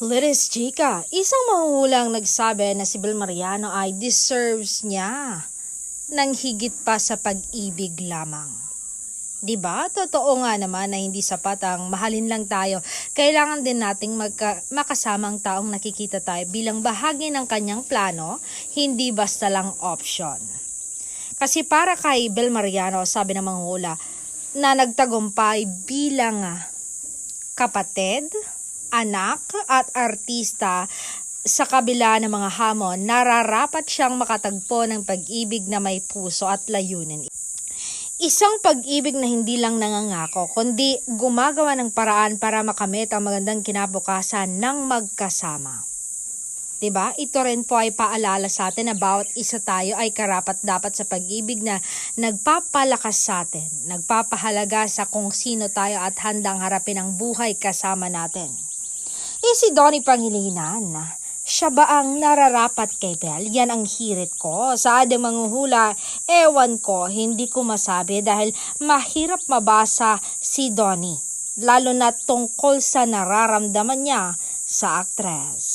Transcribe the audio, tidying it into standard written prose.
Liris Chica, isang mahuhulang nagsabi na si Bel Mariano ay deserves niya ng higit pa sa pag-ibig lamang. 'Di ba? Totoo nga naman na hindi sapat ang mahalin lang tayo. Kailangan din nating makasamang taong nakikita tayo bilang bahagi ng kanyang plano, hindi basta lang option. Kasi para kay Bel Mariano, sabi ng manghula, na nagtagumpay bilang kapatid, anak at artista sa kabila ng mga hamon, nararapat siyang makatagpo ng pag-ibig na may puso at layunin. Isang pag-ibig na hindi lang nangangako, kundi gumagawa ng paraan para makamit ang magandang kinabukasan ng magkasama. Diba? Ito rin po ay paalala sa atin na bawat isa tayo ay karapat-dapat sa pag-ibig na nagpapalakas sa atin, nagpapahalaga sa kung sino tayo at handang harapin ang buhay kasama natin. Si Donnie Pangilinan, siya ba ang nararapat kay Bel? Yan ang hirit ko. Sa ading manghuhula, ewan ko, hindi ko masabi dahil mahirap mabasa si Donnie, lalo na tungkol sa nararamdaman niya sa aktres.